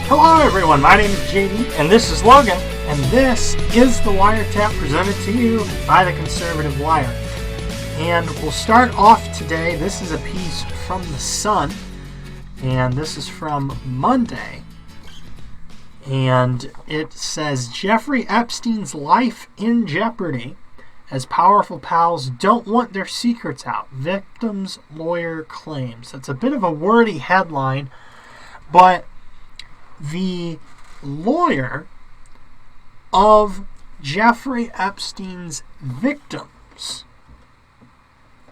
Hello everyone, my name is JD, And this is Logan. and this is the WireTap presented to you by the Conservative Wire. And we'll start off today, this is a piece from The Sun, and this is from Monday. And it says, Jeffrey Epstein's life in jeopardy as powerful pals don't want their secrets out. Victim's lawyer claims. It's a bit of a wordy headline, but the lawyer of Jeffrey Epstein's victims.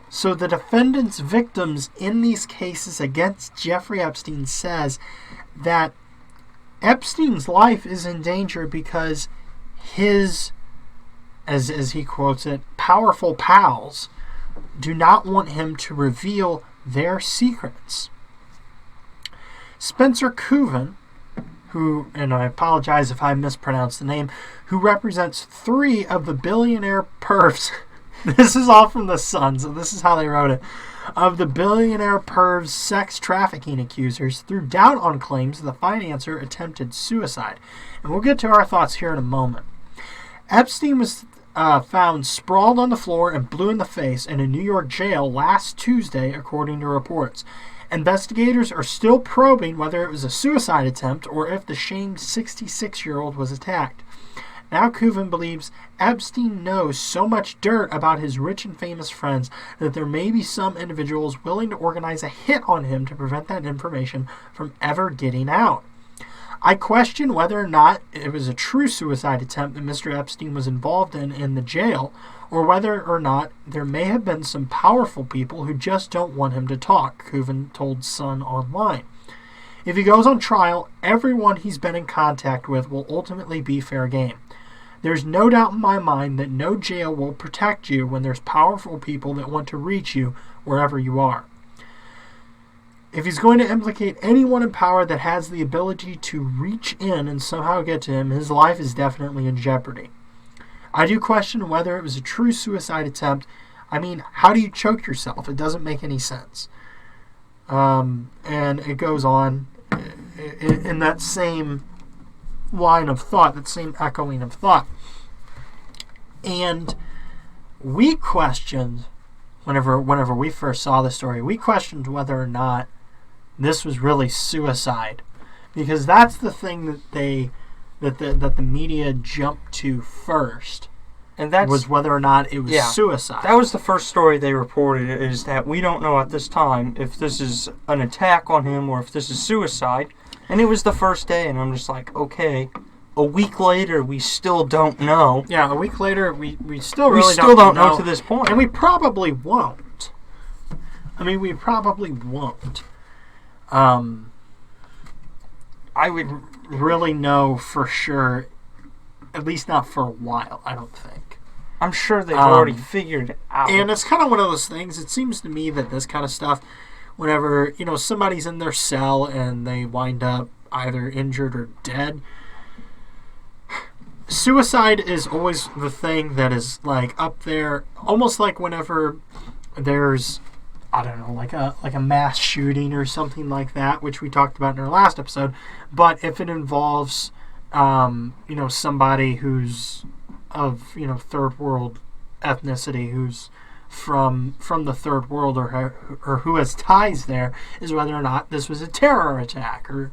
So the defendant's victims in these cases against Jeffrey Epstein says that Epstein's life is in danger because his, as he quotes it, powerful pals do not want him to reveal their secrets. Spencer Coven, who, and I apologize if I mispronounced the name, who represents 3 of the billionaire pervs. This is all from The Sun, so this is how they wrote it. Of the billionaire pervs' sex trafficking accusers, threw doubt on claims the financer attempted suicide. And we'll get to our thoughts here in a moment. Epstein was found sprawled on the floor and blue in the face in a New York jail last Tuesday, according to reports. Investigators are still probing whether it was a suicide attempt or if the shamed 66-year-old was attacked. Now Coven believes Epstein knows so much dirt about his rich and famous friends that there may be some individuals willing to organize a hit on him to prevent that information from ever getting out. I question whether or not it was a true suicide attempt that Mr. Epstein was involved in the jail, or whether or not there may have been some powerful people who just don't want him to talk, Coven told Sun Online. If he goes on trial, everyone he's been in contact with will ultimately be fair game. There's no doubt in my mind that no jail will protect you when there's powerful people that want to reach you wherever you are. If he's going to implicate anyone in power that has the ability to reach in and somehow get to him, his life is definitely in jeopardy. I do question whether it was a true suicide attempt. I mean, how do you choke yourself? It doesn't make any sense. And it goes on in that same line of thought, that same echoing of thought. And we questioned, whenever we first saw the story, we questioned whether or not this was really suicide, because that's the thing that the media jumped to first, And that was whether or not it was suicide. That was the first story they reported, is that we don't know at this time if this is an attack on him or if this is suicide. And it was the first day, and I'm just like, okay. A week later, we still don't know. Yeah, a week later, we still don't know to this point. And we probably won't. I mean, we probably won't. I would really know for sure, at least not for a while, I don't think. I'm sure they've already figured it out. And it's kind of one of those things, it seems to me that this kind of stuff, whenever, somebody's in their cell and they wind up either injured or dead, suicide is always the thing that is like up there, almost like whenever there's, I don't know, like a mass shooting or something like that, which we talked about in our last episode. But if it involves, somebody who's of, third world ethnicity, who's from the third world, or who has ties there, is whether or not this was a terror attack or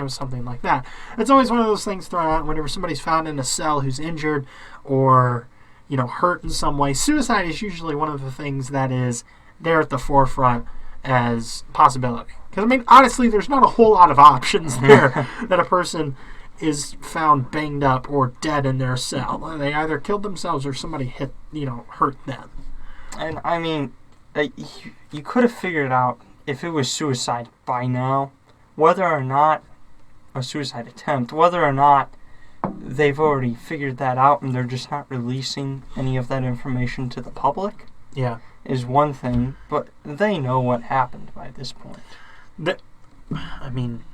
something like that. It's always one of those things thrown out whenever somebody's found in a cell who's injured or hurt in some way. Suicide is usually one of the things that is there at the forefront as possibility. Because, I mean, honestly, there's not a whole lot of options there that a person is found banged up or dead in their cell. They either killed themselves or somebody hurt them. And, I mean, you could have figured out if it was suicide by now, whether or not a suicide attempt, whether or not they've already figured that out and they're just not releasing any of that information to the public. Yeah. Is one thing, but they know what happened by this point. I mean,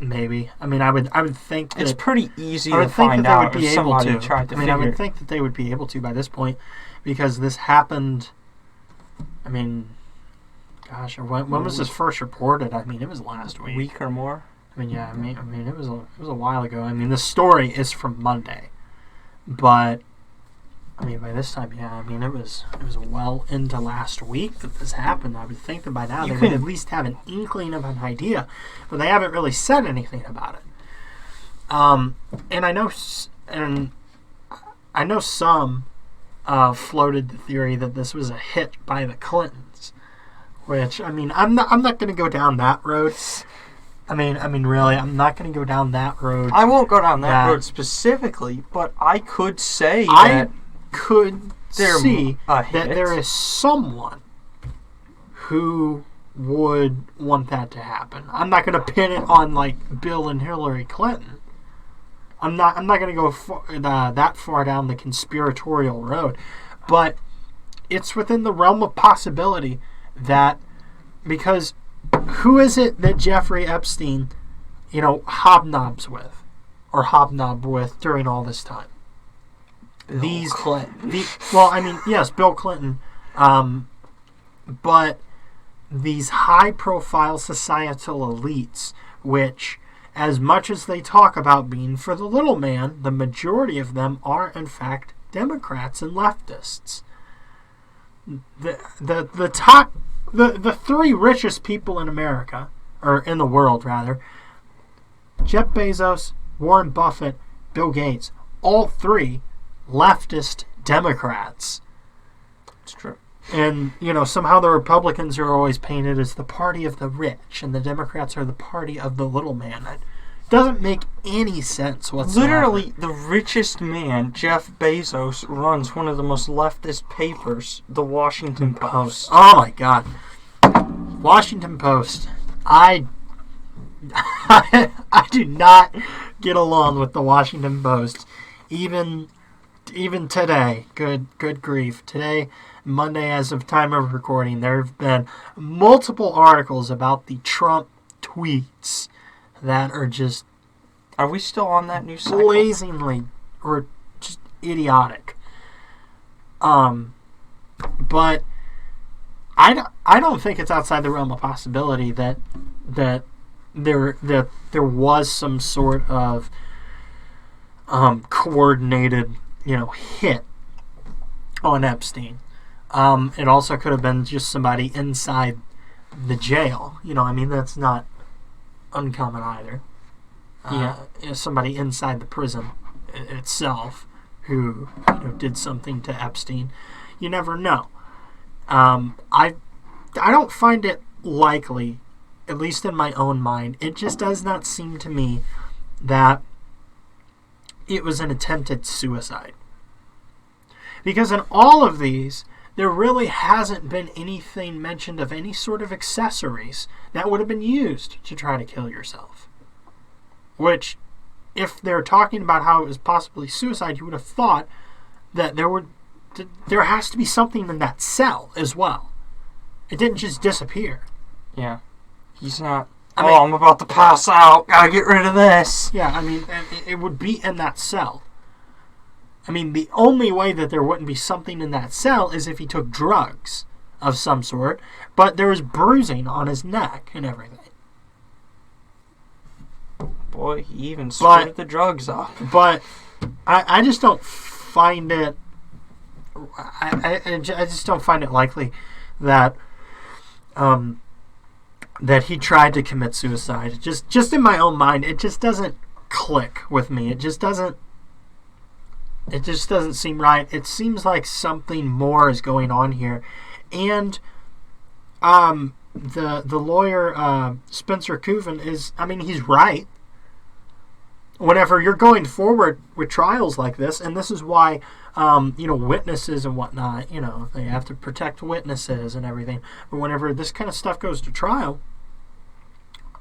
maybe. I mean, I would think that it's pretty easy to find out if somebody tried to figure. I would think that they would be able to by this point, because this happened. I mean, gosh, when was this first reported? I mean, it was last week. A week or more. it was a while ago. I mean, the story is from Monday, but I mean, by this time, it was well into last week that this happened. I would think that by now they would at least have an inkling of an idea, but they haven't really said anything about it. And I know some floated the theory that this was a hit by the Clintons, which I'm not going to go down that road. Really, I'm not going to go down that road. I won't go down that road specifically, but I could say that could see that there is someone who would want that to happen. I'm not going to pin it on like Bill and Hillary Clinton. I'm not going to go that far down the conspiratorial road, but it's within the realm of possibility that, because who is it that Jeffrey Epstein, hobnobbed with during all this time? Bill Clinton. Yes, Bill Clinton, but these high-profile societal elites, which, as much as they talk about being for the little man, the majority of them are, in fact, Democrats and leftists. The top, the three richest people in America, or in the world, rather, Jeff Bezos, Warren Buffett, Bill Gates, all three leftist Democrats. It's true. And, somehow the Republicans are always painted as the party of the rich, and the Democrats are the party of the little man. It doesn't make any sense whatsoever. Literally, the richest man, Jeff Bezos, runs one of the most leftist papers, the Washington Post. Oh, my God. Washington Post. I do not get along with the Washington Post. Even today, good grief. Today, Monday, as of time of recording, there have been multiple articles about the Trump tweets that are just... Are we still on that news cycle? Blazingly, or just idiotic. But I don't think it's outside the realm of possibility that there was some sort of coordinated, hit on Epstein. It also could have been just somebody inside the jail. That's not uncommon either. Somebody inside the prison itself who did something to Epstein. You never know. I don't find it likely, at least in my own mind. It just does not seem to me that it was an attempted suicide. Because in all of these, there really hasn't been anything mentioned of any sort of accessories that would have been used to try to kill yourself. Which, if they're talking about how it was possibly suicide, you would have thought that there has to be something in that cell as well. It didn't just disappear. Yeah. He's not... I'm about to pass out. Gotta get rid of this. Yeah, it would be in that cell. The only way that there wouldn't be something in that cell is if he took drugs of some sort, but there was bruising on his neck and everything. Boy, he even squirted the drugs off. But I just don't find it... I just don't find it likely that that he tried to commit suicide. Just in my own mind, it just doesn't click with me. It just doesn't seem right. It seems like something more is going on here. And the lawyer Spencer Kuvin is, he's right. Whenever you're going forward with trials like this, and this is why witnesses and whatnot, they have to protect witnesses and everything. But whenever this kind of stuff goes to trial,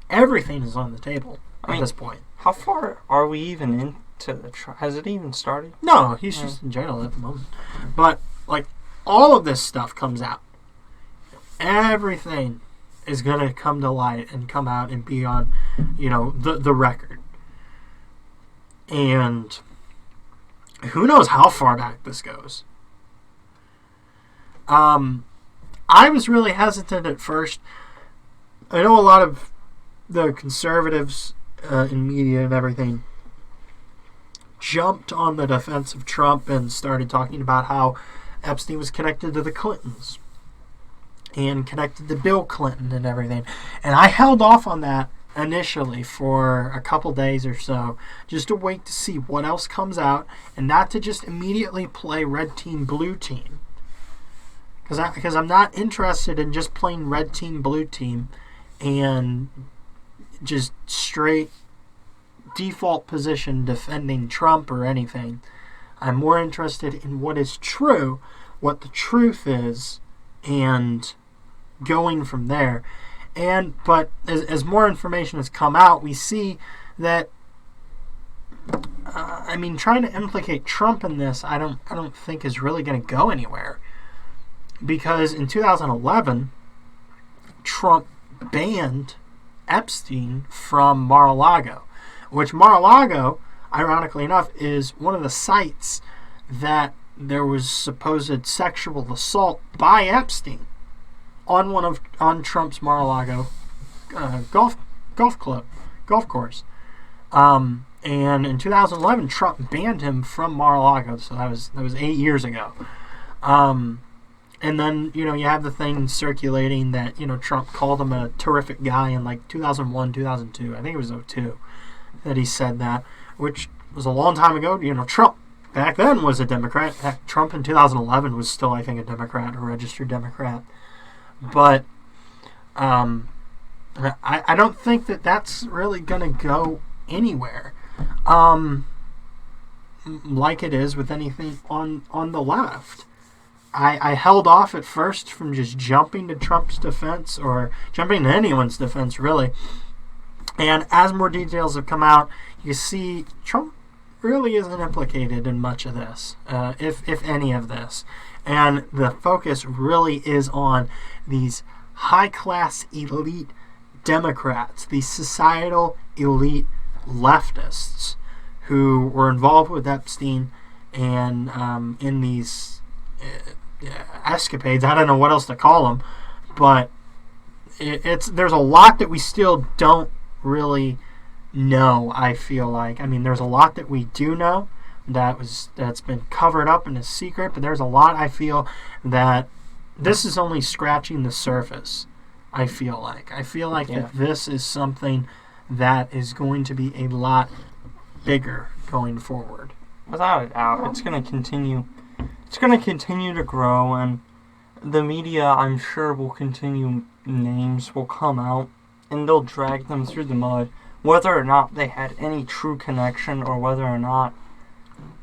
everything is on the table at this point. How far are we even into the trial? Has it even started? No, he's just in jail at the moment. But, all of this stuff comes out. Everything is going to come to light and come out and be on, the record. And who knows how far back this goes. I was really hesitant at first. I know a lot of the conservatives in media and everything jumped on the defense of Trump and started talking about how Epstein was connected to the Clintons and connected to Bill Clinton and everything. And I held off on that initially for a couple days or so, just to wait to see what else comes out and not to just immediately play red team, blue team. Because I'm not interested in just playing red team, blue team and just straight default position defending Trump or anything. I'm more interested in what is true, what the truth is, and going from there. But as more information has come out, we see that trying to implicate Trump in this, I don't think is really going to go anywhere, because in 2011, Trump banned Epstein from Mar-a-Lago, which Mar-a-Lago, ironically enough, is one of the sites that there was supposed sexual assault by Epstein on Trump's Mar-a-Lago golf course. And in 2011, Trump banned him from Mar-a-Lago, so that was 8 years ago. And then, you have the thing circulating that, Trump called him a terrific guy in like 2001, 2002. I think it was 2002 that he said that, which was a long time ago. Trump back then was a Democrat. Heck, Trump in 2011 was still, I think, a Democrat, a registered Democrat. But I don't think that that's really going to go anywhere. Like it is with anything on the left. I held off at first from just jumping to Trump's defense or jumping to anyone's defense, really. And as more details have come out, you see Trump really isn't implicated in much of this, if any of this. And the focus really is on these high-class elite Democrats, these societal elite leftists who were involved with Epstein and in these escapades. I don't know what else to call them, but there's a lot that we still don't really know, I feel like. There's a lot that we do know that's been covered up and is secret, but there's a lot I feel that this is only scratching the surface. I feel like that this is something that is going to be a lot bigger going forward. Without a doubt, it's going to continue. It's going to continue to grow, and the media, I'm sure, will continue. Names will come out, and they'll drag them through the mud, whether or not they had any true connection, or whether or not,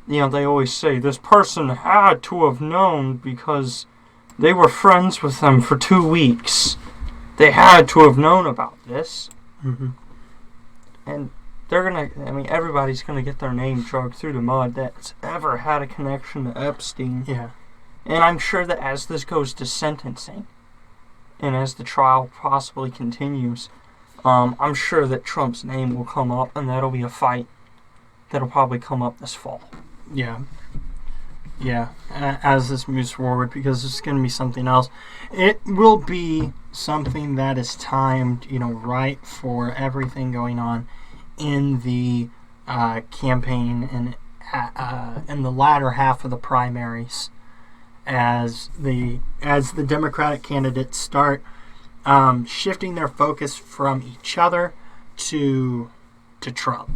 they always say, this person had to have known because they were friends with them for 2 weeks. They had to have known about this. Mm-hmm. And they're going to, everybody's going to get their name dragged through the mud that's ever had a connection to Epstein. Yeah. And I'm sure that as this goes to sentencing, and as the trial possibly continues, I'm sure that Trump's name will come up, and that'll be a fight that'll probably come up this fall. Yeah. As this moves forward, because it's going to be something else. It will be something that is timed, right for everything going on in the campaign and in the latter half of the primaries, as the Democratic candidates start shifting their focus from each other to Trump.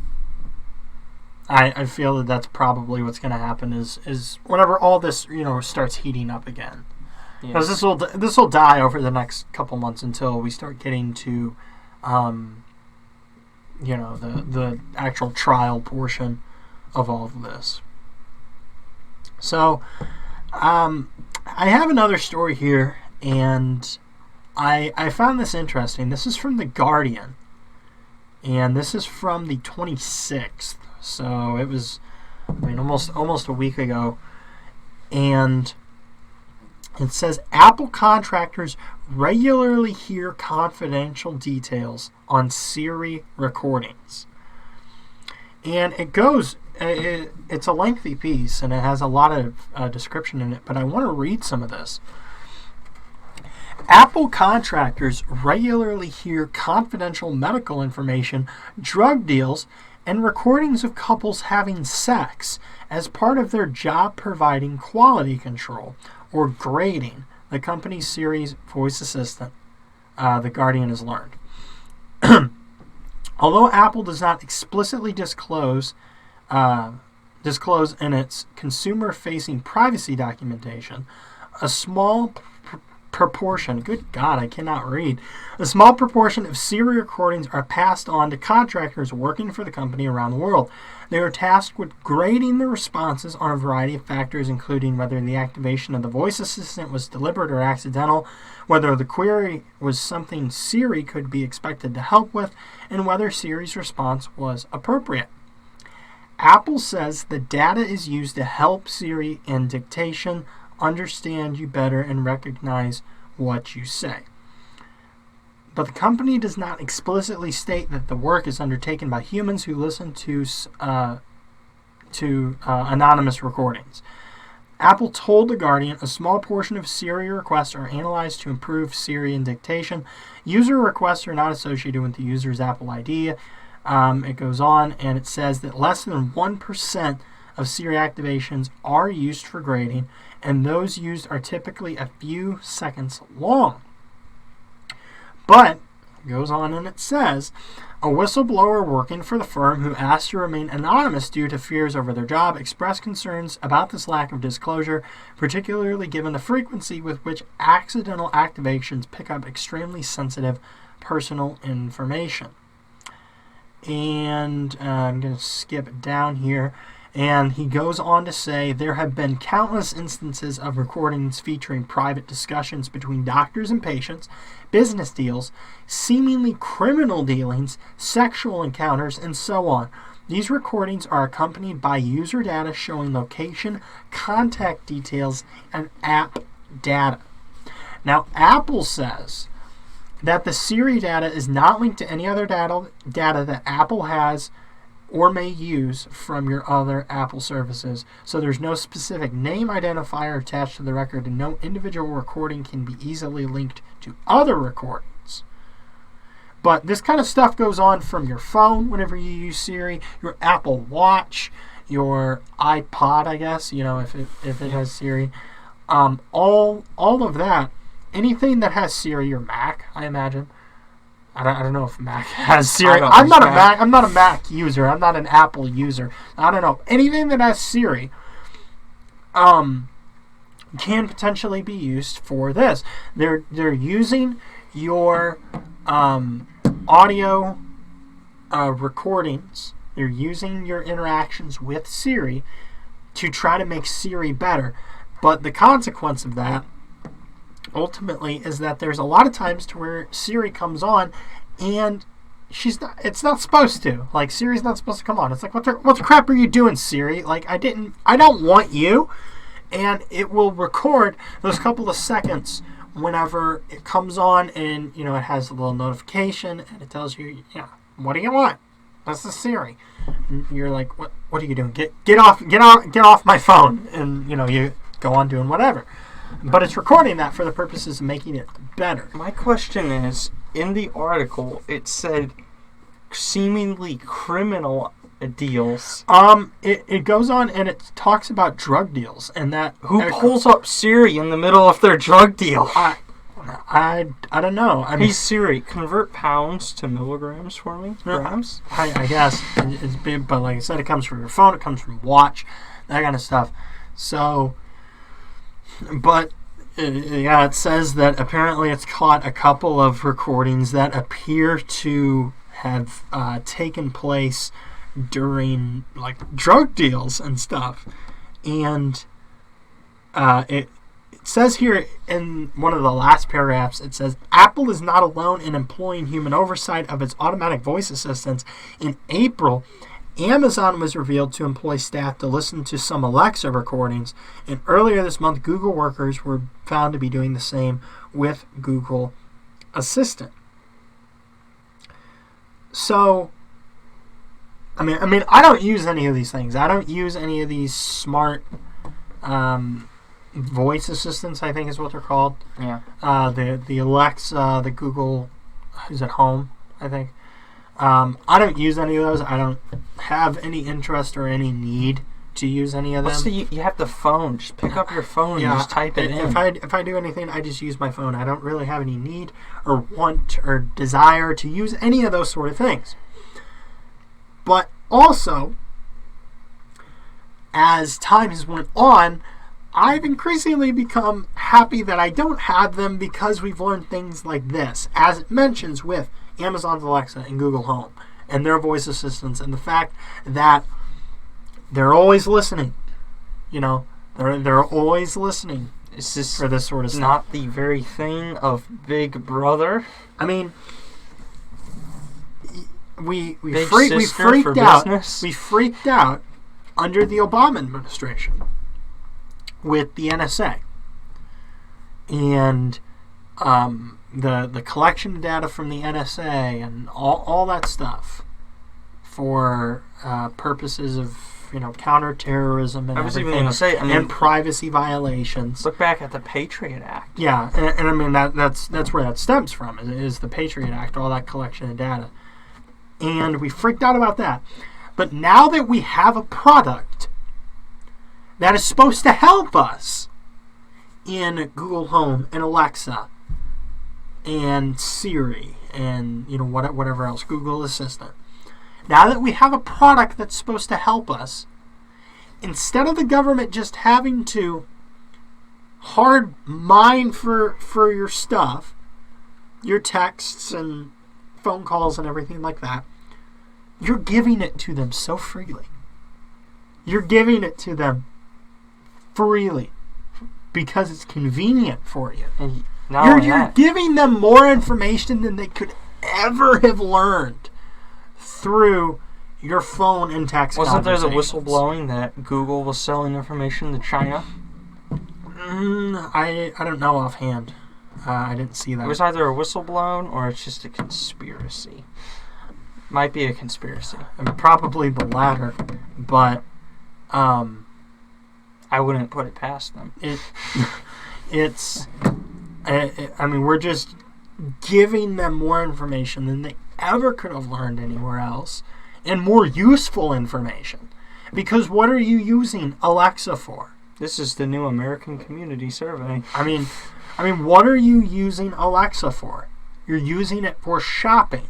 I feel that that's probably what's going to happen is whenever all this starts heating up again, because this will die over the next couple months until we start getting to the actual trial portion of all of this. So I have another story here, and I found this interesting. This is from The Guardian, and this is from the 26th. So it was, almost a week ago. And it says, Apple contractors regularly hear confidential details on Siri recordings. And it goes, it's a lengthy piece, and it has a lot of description in it, but I want to read some of this. Apple contractors regularly hear confidential medical information, drug deals, and recordings of couples having sex as part of their job providing quality control or grading, the company's Siri's voice assistant, The Guardian has learned. Although Apple does not explicitly disclose in its consumer-facing privacy documentation, a small proportion, good God, I cannot read, a small proportion of Siri recordings are passed on to contractors working for the company around the world. They are tasked with grading the responses on a variety of factors, including whether the activation of the voice assistant was deliberate or accidental, whether the query was something Siri could be expected to help with, and whether Siri's response was appropriate. Apple says the data is used to help Siri in dictation understand you better and recognize what you say. But the company does not explicitly state that the work is undertaken by humans who listen to anonymous recordings. Apple told The Guardian a small portion of Siri requests are analyzed to improve Siri in dictation. User requests are not associated with the user's Apple ID. It goes on and it says that less than 1% of Siri activations are used for grading, and those used are typically a few seconds long. But, it goes on and it says, a whistleblower working for the firm who asked to remain anonymous due to fears over their job expressed concerns about this lack of disclosure, particularly given the frequency with which accidental activations pick up extremely sensitive personal information. And I'm going to skip down here. And he goes on to say, there have been countless instances of recordings featuring private discussions between doctors and patients, business deals, seemingly criminal dealings, sexual encounters, and so on. These recordings are accompanied by user data showing location, contact details, and app data. Now, Apple says that the Siri data is not linked to any other data that Apple has or may use from your other Apple services. So there's no specific name identifier attached to the record, and no individual recording can be easily linked to other recordings. But this kind of stuff goes on from your phone whenever you use Siri, your Apple Watch, your iPod, I guess, if it has Siri. All of that, anything that has Siri, your Mac, I imagine. I don't know if Mac has Siri. I'm not a Mac user. I'm not an Apple user. I don't know. Anything that has Siri can potentially be used for this. They're using your audio recordings. They're using your interactions with Siri to try to make Siri better. But the consequence of that ultimately is that there's a lot of times to where Siri comes on and it's not supposed to. Like, Siri's not supposed to come on. It's like, what the crap are you doing, Siri? Like, I don't want you. And it will record those couple of seconds whenever it comes on, and it has a little notification and it tells you, what do you want? That's the Siri. And you're like, what are you doing? Get off my phone. And you go on doing whatever. But it's recording that for the purposes of making it better. My question is, in the article, it said seemingly criminal deals. It goes on and it talks about drug deals and that. Who pulls up Siri in the middle of their drug deal? I don't know. Hey Siri, convert pounds to milligrams for me. Grams? I guess it's big, but like I said, it comes from your phone. It comes from watch, that kind of stuff. So. But, it says that apparently it's caught a couple of recordings that appear to have taken place during, like, drug deals and stuff. And it says here in one of the last paragraphs, it says, Apple is not alone in employing human oversight of its automatic voice assistants. In April, Amazon was revealed to employ staff to listen to some Alexa recordings, and earlier this month, Google workers were found to be doing the same with Google Assistant. So, I mean, I don't use any of these things. I don't use any of these smart voice assistants, I think is what they're called. Yeah. The Alexa, the Google, is it Home, I think. I don't use any of those. I don't have any interest or any need to use any of them. So you have the phone. Just pick up your phone and just type it in. If I do anything, I just use my phone. I don't really have any need or want or desire to use any of those sort of things. But also, as time has went on, I've increasingly become happy that I don't have them because we've learned things like this, as it mentions with Amazon's Alexa and Google Home and their voice assistants, and the fact that they're always listening. You know, they're always listening. Is this for this sort of stuff? Not the very thing of Big Brother? I mean, we Big freaked out. Business? We freaked out under the Obama administration with the NSA and the collection of data from the NSA and all that stuff for purposes of counterterrorism and I was everything, even going to say, and privacy violations. Look back at the Patriot Act. Yeah, and I mean that's where that stems from is the Patriot Act, all that collection of data, and we freaked out about that. But now that we have a product that is supposed to help us in Google Home and Alexa and Siri and whatever else, Google Assistant. Now that we have a product that's supposed to help us, instead of the government just having to hard mine for your stuff, your texts and phone calls and everything like that, you're giving it to them so freely. You're giving it to them freely because it's convenient for you. And you're giving them more information than they could ever have learned through your phone and text Wasn't there the conversations. whistleblowing that Google was selling information to China? I don't know offhand. I didn't see that. It was either a whistleblown or it's just a conspiracy. Might be a conspiracy. And probably the latter, but I wouldn't put it past them. I mean, we're just giving them more information than they ever could have learned anywhere else, and more useful information. Because what are you using Alexa for? This is the new American Community Survey. I mean, what are you using Alexa for? You're using it for shopping.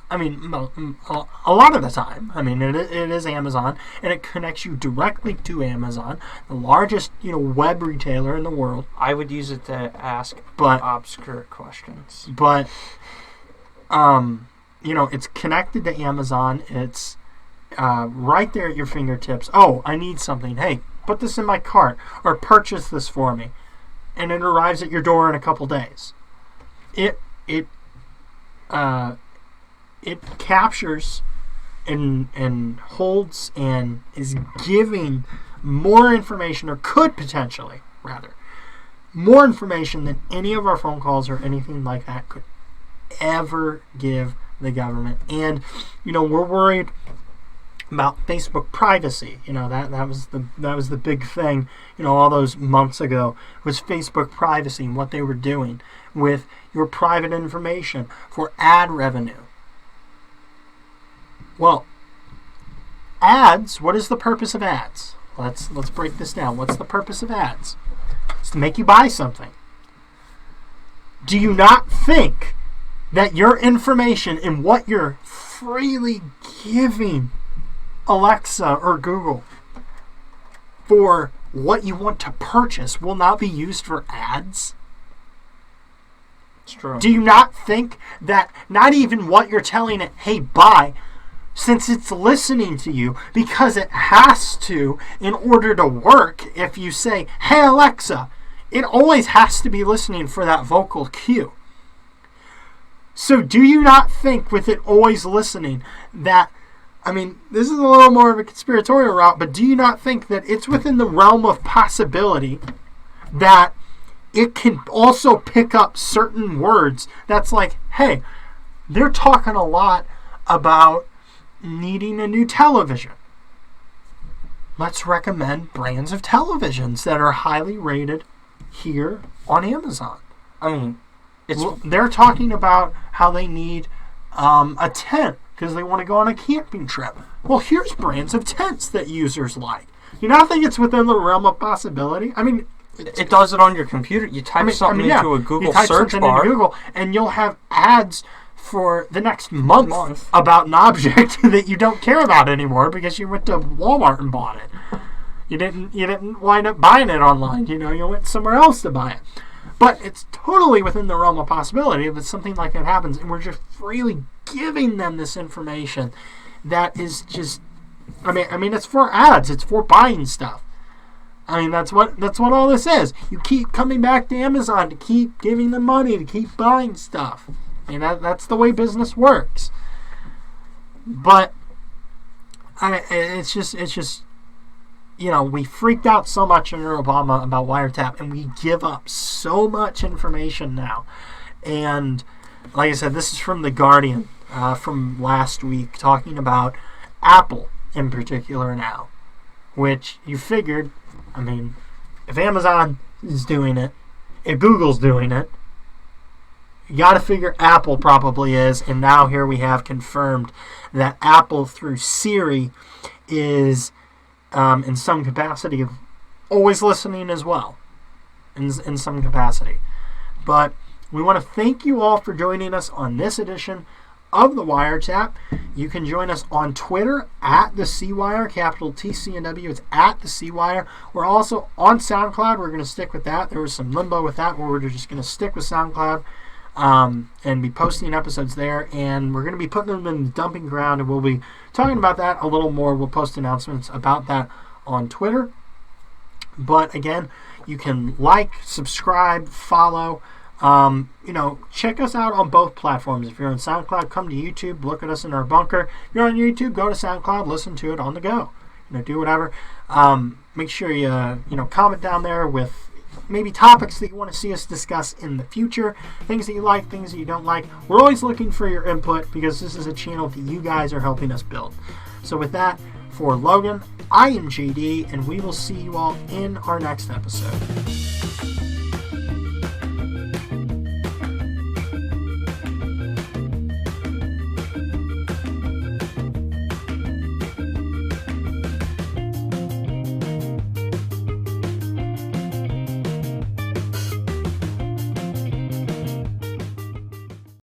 I mean, a lot of the time. I mean, it is Amazon, and it connects you directly to Amazon, the largest web retailer in the world. I would use it to ask obscure questions. But it's connected to Amazon. It's right there at your fingertips. Oh, I need something. Hey, put this in my cart or purchase this for me, and it arrives at your door in a couple days. It captures and holds and is giving more information, or could potentially, rather, more information than any of our phone calls or anything like that could ever give the government. And we're worried about Facebook privacy. That was the big thing all those months ago, was Facebook privacy and what they were doing with your private information for ad revenue. Well, ads, what is the purpose of ads? Let's break this down. What's the purpose of ads? It's to make you buy something. Do you not think that your information and what you're freely giving Alexa or Google for what you want to purchase will not be used for ads? It's true. Do you not think that not even what you're telling it, hey, buy, since it's listening to you, because it has to in order to work, if you say, hey, Alexa, it always has to be listening for that vocal cue. So do you not think with it always listening that, I mean, this is a little more of a conspiratorial route, but do you not think that it's within the realm of possibility that it can also pick up certain words that's like, hey, they're talking a lot about needing a new television. let's recommend brands of televisions that are highly rated here on Amazon. I mean, they're talking about how they need a tent because they want to go on a camping trip. Well, here's brands of tents that users like. You not think it's within the realm of possibility? I mean, it does it on your computer. You type something into a Google search bar. Into Google, and you'll have ads for the next month about an object that you don't care about anymore because you went to Walmart and bought it. You didn't wind up buying it online. You went somewhere else to buy it. But it's totally within the realm of possibility if something like that happens, and we're just freely giving them this information that is just. I mean, it's for ads. It's for buying stuff. I mean, that's what all this is. You keep coming back to Amazon to keep giving them money to keep buying stuff. I mean, that's the way business works. But it's just we freaked out so much under Obama about WireTap, and we give up so much information now. And like I said, this is from The Guardian from last week, talking about Apple in particular now, which you figured, I mean, if Amazon is doing it, if Google's doing it, you got to figure Apple probably is, and now here we have confirmed that Apple through Siri is in some capacity of always listening as well, in some capacity. But we want to thank you all for joining us on this edition of the WireTap. You can join us on Twitter at the CWire, capital TCNW. It's at the CWire. We're also on SoundCloud. We're going to stick with that. There was some limbo with that where we're just going to stick with SoundCloud and be posting episodes there. And we're going to be putting them in the dumping ground, and we'll be talking about that a little more. We'll post announcements about that on Twitter. But again, you can like, subscribe, follow. Check us out on both platforms. If you're on SoundCloud, come to YouTube, look at us in our bunker. If you're on YouTube, go to SoundCloud, listen to it on the go. Do whatever. Make sure you comment down there with maybe topics that you want to see us discuss in the future, things that you like, things that you don't like. We're always looking for your input because this is a channel that you guys are helping us build. So with that, for Logan, I am JD, and we will see you all in our next episode.